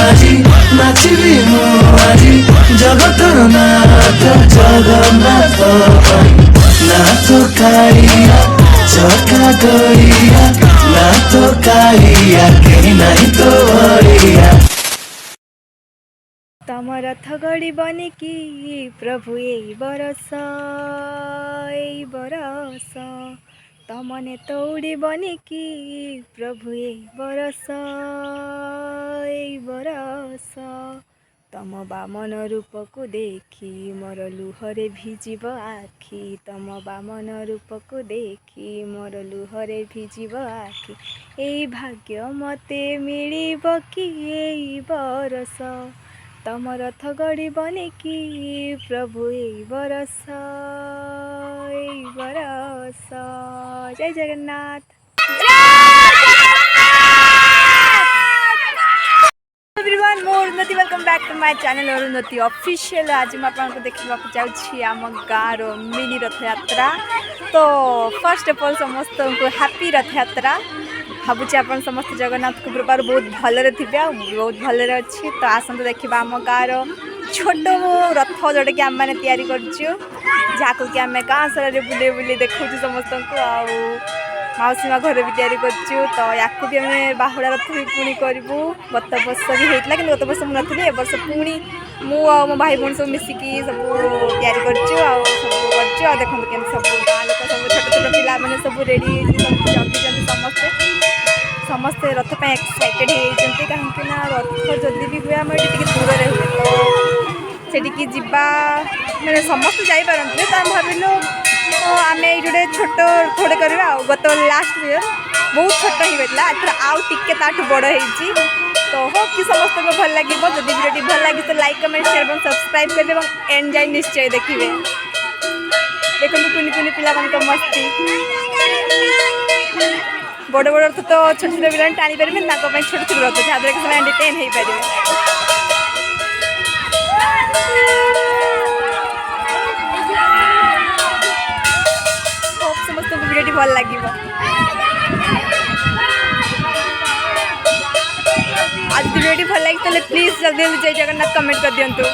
আজি নাচিবি মু আজি জগতর নাথ জগন্নাথ নাথ কাଳିয়া চকা গড়িয়া নাথ কাଳିয়া কেহি নাই তো ভরিয়া। तम रथ गड़ी बने कि प्रभु यही बरस तमने तौड़ी बने कि प्रभु यही बरस तम बामन रूप को देखी मोर लुहरे भिजिब आखि तम बामन रूप को देखी मोर लुहरे भिजिब आखि एई भाग्य मते मिलिब कि एई बरस तम रथ गड़ी बने कि प्रभु यही बरस जय जगन्नाथ। एवरीवन मोर Unnati welcome back to my channel और उन्नति ऑफिशियल। आज मैं आपको देखा जाऊँगी आम गाँव मिनी रथ यात्रा। तो फर्स्ट ऑफ ऑल समस्त को हैप्पी रथ यात्रा। भावुची आप समस्त जगन्नाथ को कृपार बहुत भलरे थे बहुत भलरे अच्छी। तो आसतु देखा आम गाँव छोट रथ जोटा कि आम मैंने तैयारी करूँ जहाँ कि आम गाँ सारे बुले बुले देखा समस्त को मौसीमा घर भी तैयारी करूँ। तो या भी आम बाहुड़ा रथ भी पुणी करूँ। गत वर्ष भी होता कि गत वर्ष मुझे ए वर्ष पुणी मु मो भाई भौणी सब मिसिकी सब तैयारी करूँ देखो के सब गाँ लोक सब छोट छोट पिला मैंने सब रेडी जगि समस्ते समस्ते रथ पे एक्साइटेड होती कहीं रथ जदि भी हुए आम ये दूर हुए तो सेटिकी जीवा मैंने समस्त जापारती तो आम भाविलु आम ये गोटे छोट थोड़े करवा गत लास्ट ईयर बहुत छोट ही होता एथर आउ टिके ताठू बड़ होती। तो होप कि समस्त को भल लगे जब वीडियो भल लगे तो लाइक कमेंट शेयर और सब्सक्राइब करेंगे और एंड जाए निश्चय देखिए। देखो कुनि कुनि पिला मस्ती बड़ बड़ रथ तो छोट छोट पिला टाणी पारे छोट छोट रथ जहाँ कि एंटरटेन हो पारे। समस्त वीडियो भल लगे आज वीडियो भल लगे तो प्लीज जल्दी जल्दी जय जगन्नाथ कमेंट कर दिंतु।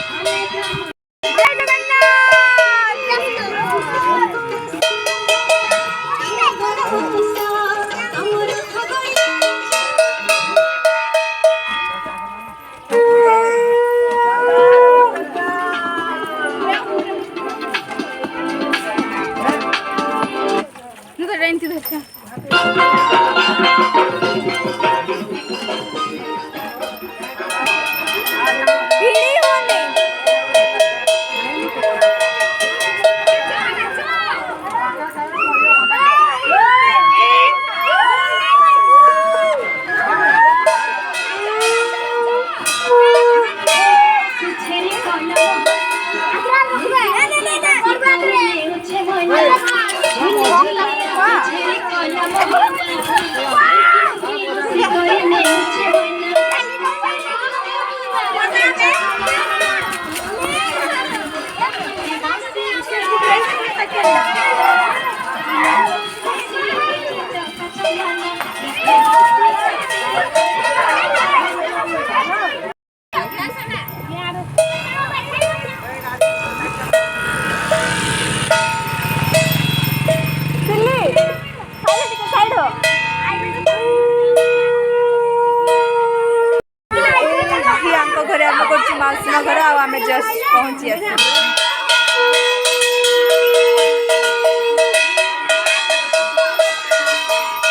घरे आम कर मौसीमा घर आम जस्ट पहुँची आस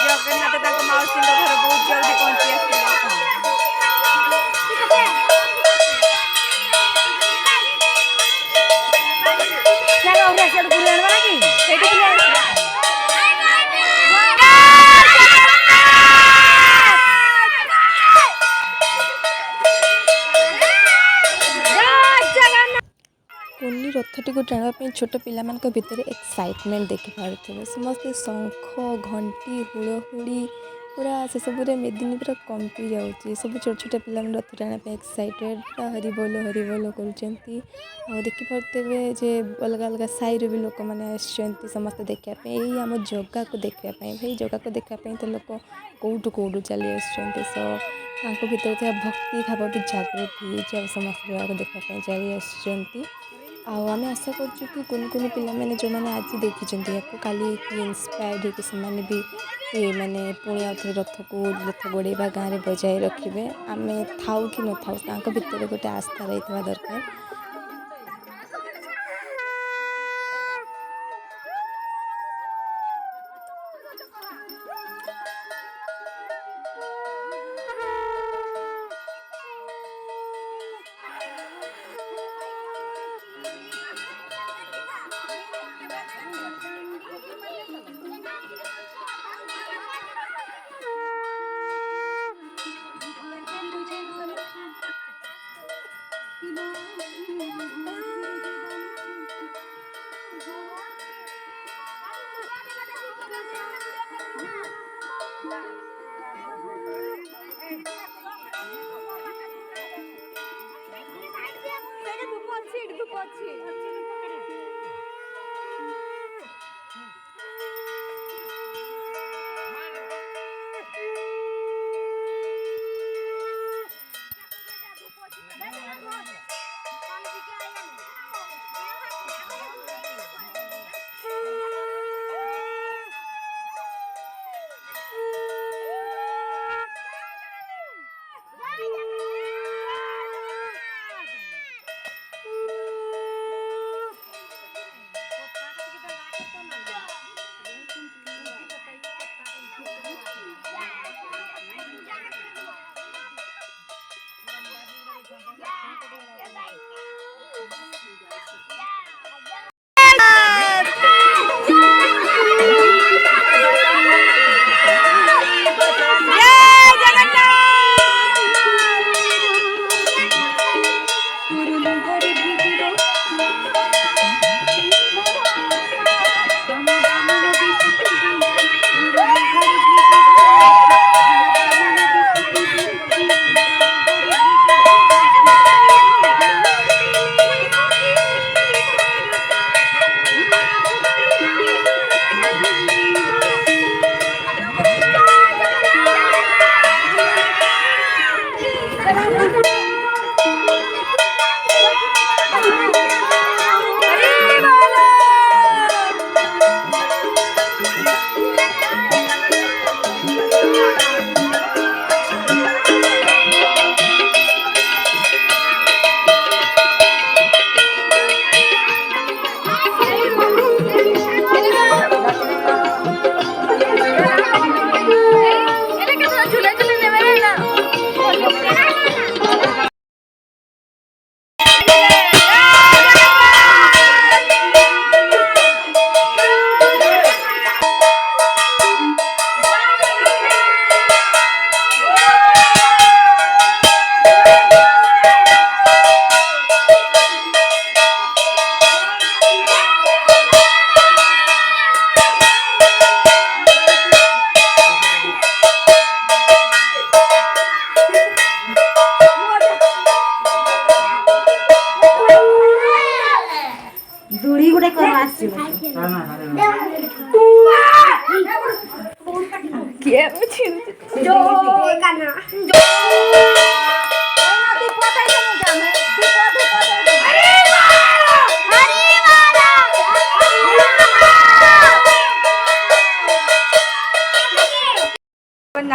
जगन्नाथ मौसी घर बहुत जल्दी पहुँची आस रथटी को टाणा छोट पिला भितर एक्साइटमेंट देखिपे समस्ते शंख घंटी हुड़हुड़ी पूरा से सब मेदिनी पूरा कंपी जाऊँगी सब छोट छोट पिला रथ टाणा एक्साइटेड पूरा हरिबोल कर देखिपे जे अलग अलग साई भी लोक मैंने समस्त देखापी आम जगह को देखापी भाई जगह को देखापी तो लोक कौटू कौटू चली आस ଭିତରେ ଥିବା ଭକ୍ତି ଭାବ ବି ଜାଗୃତ ହେଇଛି ଆଉ ସମସ୍ତେ ଏହାକୁ ଦେଖିବା ପାଇଁ ଚାଲି ଆସିଛନ୍ତି। ଆଉ ଆମେ ଆଶା କରୁଛୁ କି କୁନି କୁନି ପିଲାମାନେ ଯେଉଁମାନେ ଆଜି ଦେଖିଛନ୍ତି ଏହାକୁ କାଲି ଇନ୍ସପାୟାର୍ଡ ହେଇକି ସେମାନେ ବି ମାନେ ପୁଣି ଆଉଥରେ ରଥ ଗୋଡ଼େଇବା ଗାଁରେ ବଜାୟ ରଖିବେ। ଆମେ ଥାଉ କି ନଥାଉ ତାଙ୍କ ଭିତରେ ଗୋଟେ ଆସ୍ଥା ରହିଥିବା ଦରକାର।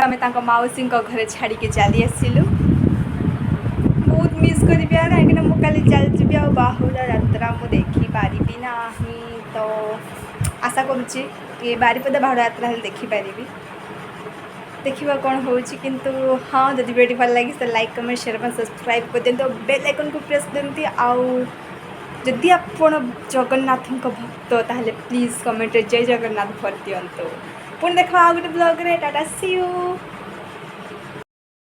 ଆମେ ତାଙ୍କ ମାଉସୀଙ୍କ ଘରେ ଛାଡ଼ିକି ଚାଲି ଆସିଲୁ। ବହୁତ ମିସ୍ କରିବି ଆଉ କାହିଁକିନା ମୁଁ କାଲି ଚାଲିଯିବି ଆଉ ବାହୁଡ଼ା ଯାତ୍ରା ମୁଁ ଦେଖିପାରିବି ନାହିଁ। ତ ଆଶା କରୁଛି କି ବାରିପଦା ବାହୁଡ଼ା ଯାତ୍ରା ହେଲେ ଦେଖିପାରିବି। ଦେଖିବା କ'ଣ ହେଉଛି। କିନ୍ତୁ ହଁ, ଯଦି ଭିଡ଼ିଓ ଭଲ ଲାଗିଛି ତ ଲାଇକ୍ କମେଣ୍ଟ ସେୟାର ଏବଂ ସବସ୍କ୍ରାଇବ୍ କରିଦିଅନ୍ତୁ। ବେଲ୍ ଆଇକନ୍କୁ ପ୍ରେସ୍ ଦିଅନ୍ତି। ଆଉ ଯଦି ଆପଣ ଜଗନ୍ନାଥଙ୍କ ଭକ୍ତ ତାହେଲେ ପ୍ଲିଜ୍ କମେଣ୍ଟରେ ଜୟ ଜଗନ୍ନାଥ ଭରି ଦିଅନ୍ତୁ। ପୁଣି ଦେଖା ଆଉ ଗୋଟେ ବ୍ଲଗ୍ରେ। Tata C U.